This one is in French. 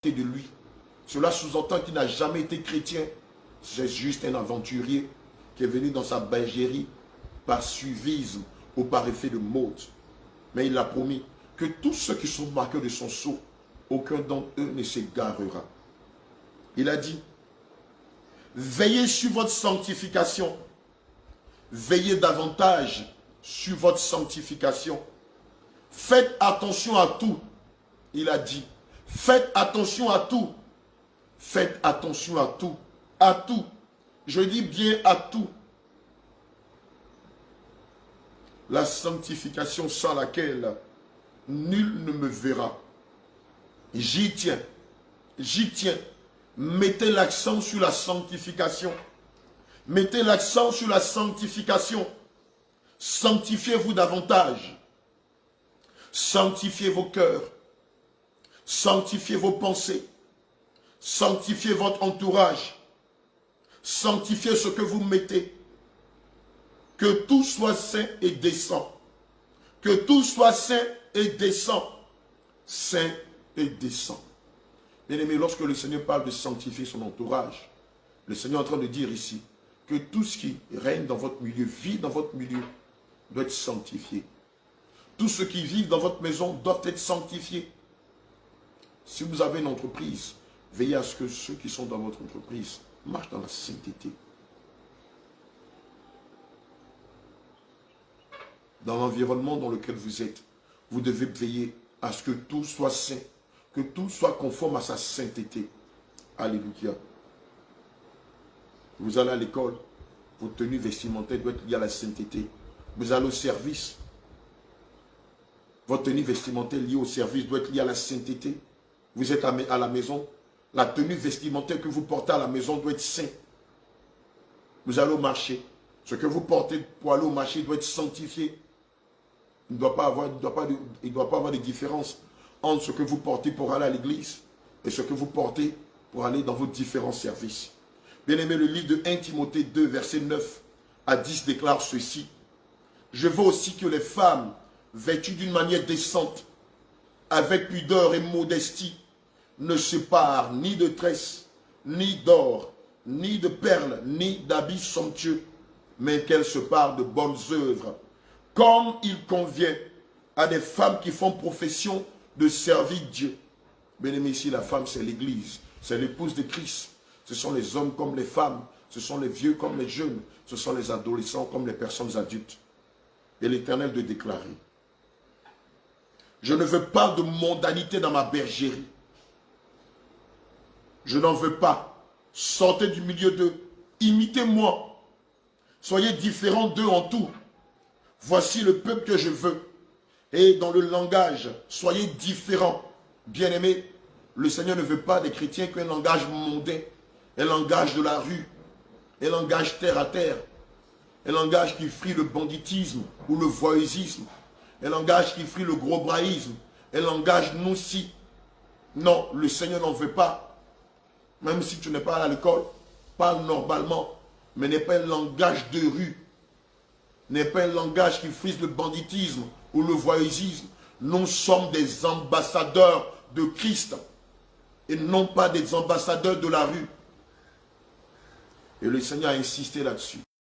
de lui. Cela sous-entend qu'il n'a jamais été chrétien. C'est juste un aventurier qui est venu dans sa bergerie par suivisme ou par effet de mode. Mais il a promis que tous ceux qui sont marqués de son sceau, aucun d'entre eux ne s'égarera. Il a dit, veillez sur votre sanctification. Veillez davantage sur votre sanctification. Faites attention à tout. Il a dit, faites attention à tout. Faites attention à tout. À tout. Je dis bien à tout. La sanctification sans laquelle nul ne me verra. J'y tiens. J'y tiens. Mettez l'accent sur la sanctification. Mettez l'accent sur la sanctification. Sanctifiez-vous davantage. Sanctifiez vos cœurs. Sanctifiez vos pensées. Sanctifiez votre entourage. Sanctifiez ce que vous mettez. Que tout soit saint et décent. Que tout soit saint et décent. Saint et décent. Bien-aimé, lorsque le Seigneur parle de sanctifier son entourage, le Seigneur est en train de dire ici que tout ce qui règne dans votre milieu, vit dans votre milieu, doit être sanctifié. Tous ceux qui vivent dans votre maison doivent être sanctifiés. Si vous avez une entreprise, veillez à ce que ceux qui sont dans votre entreprise marchent dans la sainteté. Dans l'environnement dans lequel vous êtes, vous devez veiller à ce que tout soit saint, que tout soit conforme à sa sainteté. Alléluia. Vous allez à l'école, votre tenue vestimentaire doit être liée à la sainteté. Vous allez au service, votre tenue vestimentaire liée au service doit être liée à la sainteté. Vous êtes à la maison, la tenue vestimentaire que vous portez à la maison doit être sainte. Vous allez au marché, ce que vous portez pour aller au marché doit être sanctifié. Il ne doit pas avoir de différence entre ce que vous portez pour aller à l'église et ce que vous portez pour aller dans vos différents services. Bien-aimé, le livre de 1 Timothée 2, verset 9 à 10 déclare ceci. Je veux aussi que les femmes, vêtues d'une manière décente, avec pudeur et modestie, ne se parent ni de tresses, ni d'or, ni de perles, ni d'habits somptueux, mais qu'elles se parent de bonnes œuvres, comme il convient à des femmes qui font profession de servir Dieu. Bien-aimé, ici, la femme, c'est l'Église, c'est l'épouse de Christ. Ce sont les hommes comme les femmes, ce sont les vieux comme les jeunes, ce sont les adolescents comme les personnes adultes. Et l'Éternel de déclarer, je ne veux pas de mondanité dans ma bergerie. Je n'en veux pas. Sortez du milieu d'eux. Imitez-moi. Soyez différents d'eux en tout. Voici le peuple que je veux. Et dans le langage, soyez différents. Bien-aimés, le Seigneur ne veut pas des chrétiens qui ont un langage mondain, un langage de la rue, un langage terre à terre, un langage qui frie le banditisme ou le voyeurisme, un langage qui frie le gros braïsme, un langage noussi. Non, le Seigneur n'en veut pas. Même si tu n'es pas à l'école, parle normalement, mais n'est pas un langage de rue, n'est pas un langage qui frise le banditisme ou le voyeurisme. Nous sommes des ambassadeurs de Christ et non pas des ambassadeurs de la rue. Et le Seigneur a insisté là-dessus.